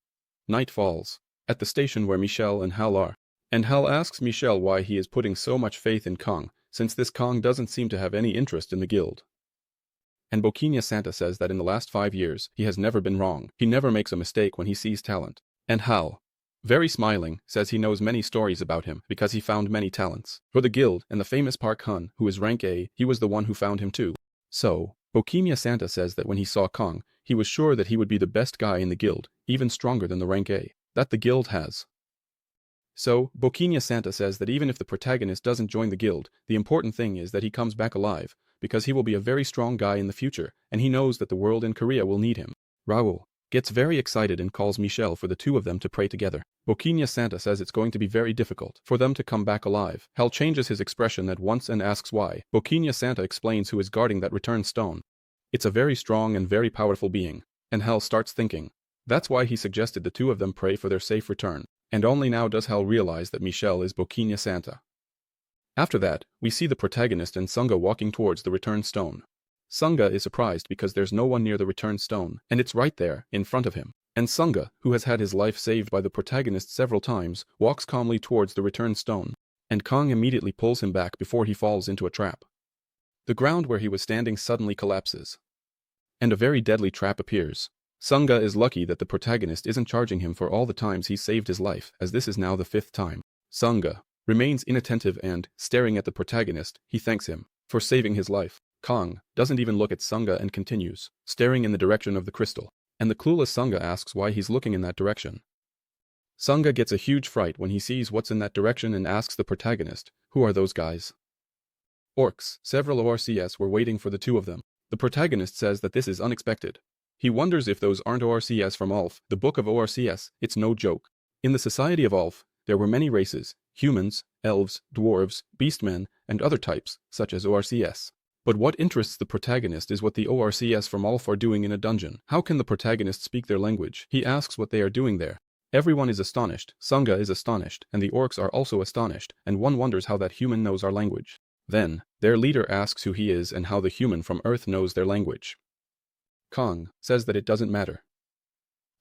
Night falls. At the station where Michelle and Hal are. And Hal asks Michelle why he is putting so much faith in Kong, since this Kong doesn't seem to have any interest in the guild. And Boquinia Santa says that in the last 5 years, he has never been wrong. He never makes a mistake when he sees talent. And Hal, very smiling, says he knows many stories about him because he found many talents. For the guild and the famous Park Hun, who is rank A, he was the one who found him too. So, Boquinia Santa says that when he saw Kong, he was sure that he would be the best guy in the guild, even stronger than the rank A that the guild has. So, Boquinia Santa says that even if the protagonist doesn't join the guild, the important thing is that he comes back alive, because he will be a very strong guy in the future, and he knows that the world in Korea will need him. Raoul gets very excited and calls Michelle for the 2 of them to pray together. Boquinia Santa says it's going to be very difficult for them to come back alive. Hal changes his expression at once and asks why. Boquinia Santa explains who is guarding that return stone. It's a very strong and very powerful being. And Hal starts thinking. That's why he suggested the 2 of them pray for their safe return. And only now does Hal realize that Michelle is Boquinia Santa. After that, we see the protagonist and Sunga walking towards the return stone. Sunga is surprised because there's no one near the return stone, and it's right there, in front of him. And Sunga, who has had his life saved by the protagonist several times, walks calmly towards the return stone. And Kong immediately pulls him back before he falls into a trap. The ground where he was standing suddenly collapses. And a very deadly trap appears. Sunga is lucky that the protagonist isn't charging him for all the times he saved his life, as this is now the 5th time. Sunga remains inattentive and, staring at the protagonist, he thanks him for saving his life. Kong doesn't even look at Sunga and continues, staring in the direction of the crystal. And the clueless Sunga asks why he's looking in that direction. Sunga gets a huge fright when he sees what's in that direction and asks the protagonist, who are those guys? Orcs. Several ORCS were waiting for the 2 of them. The protagonist says that this is unexpected. He wonders if those aren't ORCS from Ulf, the book of ORCS. It's no joke. In the society of Ulf, there were many races, humans, elves, dwarves, beastmen, and other types, such as ORCS. But what interests the protagonist is what the ORCS from Ulf are doing in a dungeon. How can the protagonist speak their language? He asks what they are doing there. Everyone is astonished, Sunga is astonished, and the orcs are also astonished, and one wonders how that human knows our language. Then, their leader asks who he is and how the human from Earth knows their language. Kong says that it doesn't matter.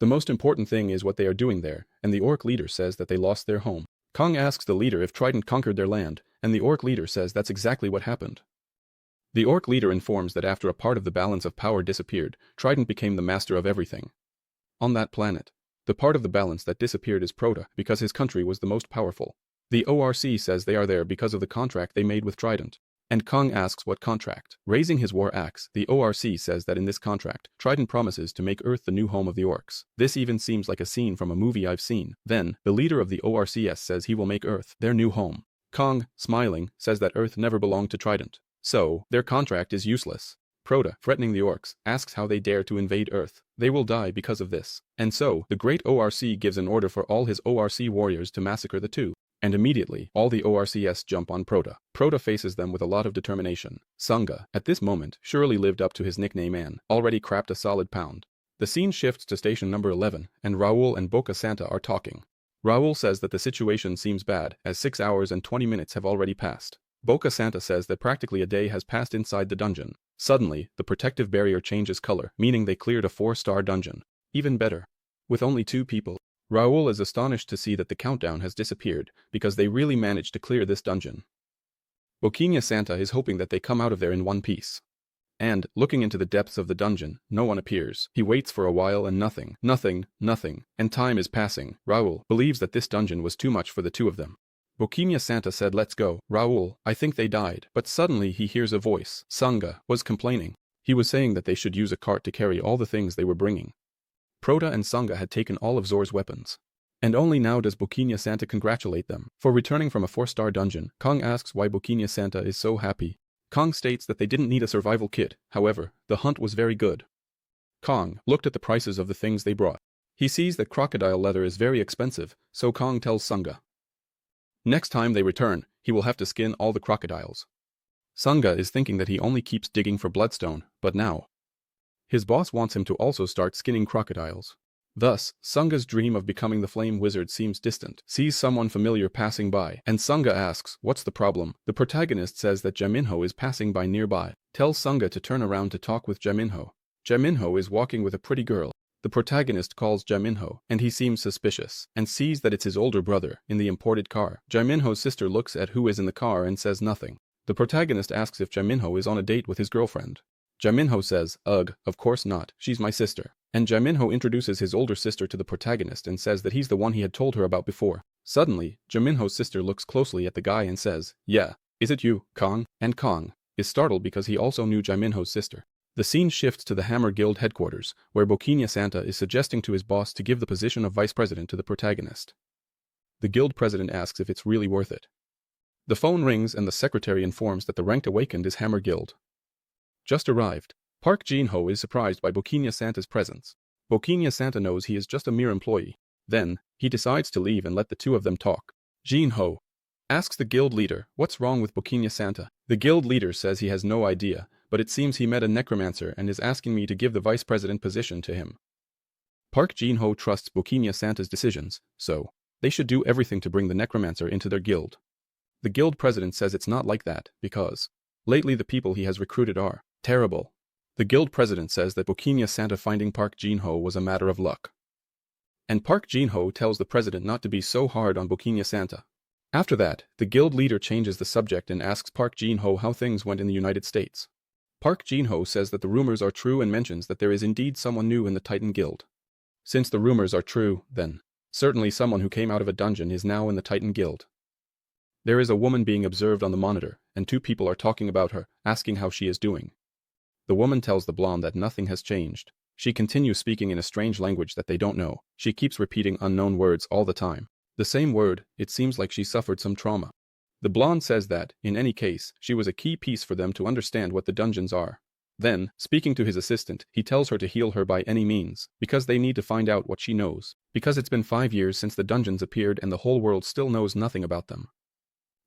The most important thing is what they are doing there, and the orc leader says that they lost their home. Kong asks the leader if Trident conquered their land, and the orc leader says that's exactly what happened. The orc leader informs that after a part of the balance of power disappeared, Trident became the master of everything. On that planet, the part of the balance that disappeared is Prota, because his country was the most powerful. The ORC says they are there because of the contract they made with Trident. And Kong asks what contract. Raising his war axe, the ORC says that in this contract, Trident promises to make Earth the new home of the orcs. This even seems like a scene from a movie I've seen. Then, the leader of the ORCS says he will make Earth their new home. Kong, smiling, says that Earth never belonged to Trident. So, their contract is useless. Prota, threatening the orcs, asks how they dare to invade Earth. They will die because of this. And so, the great ORC gives an order for all his ORC warriors to massacre the 2. And immediately, all the ORCS jump on Prota. Prota faces them with a lot of determination. Sunga, at this moment, surely lived up to his nickname and already crapped a solid pound. The scene shifts to station number 11, and Raoul and Boca Santa are talking. Raoul says that the situation seems bad, as 6 hours and 20 minutes have already passed. Boca Santa says that practically a day has passed inside the dungeon. Suddenly, the protective barrier changes color, meaning they cleared a 4-star dungeon. Even better. With only 2 people. Raoul is astonished to see that the countdown has disappeared, because they really managed to clear this dungeon. Boquinha Santa is hoping that they come out of there in one piece. And, looking into the depths of the dungeon, no one appears. He waits for a while and nothing, and time is passing. Raoul believes that this dungeon was too much for the two of them. Boquinha Santa said, "Let's go." Raoul, I think they died. But suddenly he hears a voice. Sanga was complaining. He was saying that they should use a cart to carry all the things they were bringing. Prota and Sanga had taken all of Zor's weapons. And only now does Boquinha Santa congratulate them for returning from a 4-star dungeon. Kong asks why Boquinha Santa is so happy. Kong states that they didn't need a survival kit, however, the hunt was very good. Kong looked at the prices of the things they brought. He sees that crocodile leather is very expensive, so Kong tells Sanga. Next time they return, he will have to skin all the crocodiles. Sanga is thinking that he only keeps digging for bloodstone, but now his boss wants him to also start skinning crocodiles. Thus, Sanga's dream of becoming the flame wizard seems distant. Sees someone familiar passing by, and Sanga asks, "What's the problem?" The protagonist says that Jaminho is passing by nearby. Tells Sanga to turn around to talk with Jaminho. Jaminho is walking with a pretty girl. The protagonist calls Jaminho, and he seems suspicious, and sees that it's his older brother, in the imported car. Jaminho's sister looks at who is in the car and says nothing. The protagonist asks if Jaminho is on a date with his girlfriend. Jaminho says, "Ugh, of course not, she's my sister." And Jaminho introduces his older sister to the protagonist and says that he's the one he had told her about before. Suddenly, Jaminho's sister looks closely at the guy and says, "Yeah, is it you, Kong?" And Kong is startled because he also knew Jaminho's sister. The scene shifts to the Hammer Guild headquarters, where Boquinha Santa is suggesting to his boss to give the position of vice president to the protagonist. The guild president asks if it's really worth it. The phone rings and the secretary informs that the ranked awakened is Hammer Guild. Just arrived. Park Jin-ho is surprised by Boquinha Santa's presence. Boquinha Santa knows he is just a mere employee. Then, he decides to leave and let the two of them talk. Jin-ho asks the guild leader, "What's wrong with Boquinha Santa?" The guild leader says he has no idea, but it seems he met a necromancer and is asking me to give the vice president position to him. Park Jin-ho trusts Boquinha Santa's decisions, so they should do everything to bring the necromancer into their guild. The guild president says it's not like that, because lately the people he has recruited are terrible. The guild president says that Boquinha Santa finding Park Jin-ho was a matter of luck. And Park Jin-ho tells the president not to be so hard on Boquinha Santa. After that, the guild leader changes the subject and asks Park Jin-ho how things went in the United States. Park Jin-ho says that the rumors are true and mentions that there is indeed someone new in the Titan Guild. Since the rumors are true, then certainly someone who came out of a dungeon is now in the Titan Guild. There is a woman being observed on the monitor, and two people are talking about her, asking how she is doing. The woman tells the blonde that nothing has changed. She continues speaking in a strange language that they don't know. She keeps repeating unknown words all the time. The same word, it seems like she suffered some trauma. The blonde says that, in any case, she was a key piece for them to understand what the dungeons are. Then, speaking to his assistant, he tells her to heal her by any means, because they need to find out what she knows. Because it's been 5 years since the dungeons appeared and the whole world still knows nothing about them.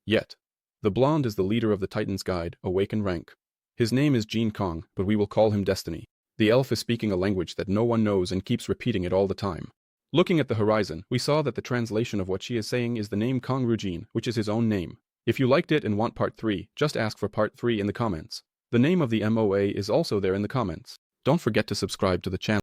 Yet, the blonde is the leader of the Titan's Guide, Awaken Rank. His name is Jean Kong, but we will call him Destiny. The elf is speaking a language that no one knows and keeps repeating it all the time. Looking at the horizon, we saw that the translation of what she is saying is the name Kong Rujin, which is his own name. If you liked it and want part 3, just ask for part 3 in the comments. The name of the MOA is also there in the comments. Don't forget to subscribe to the channel.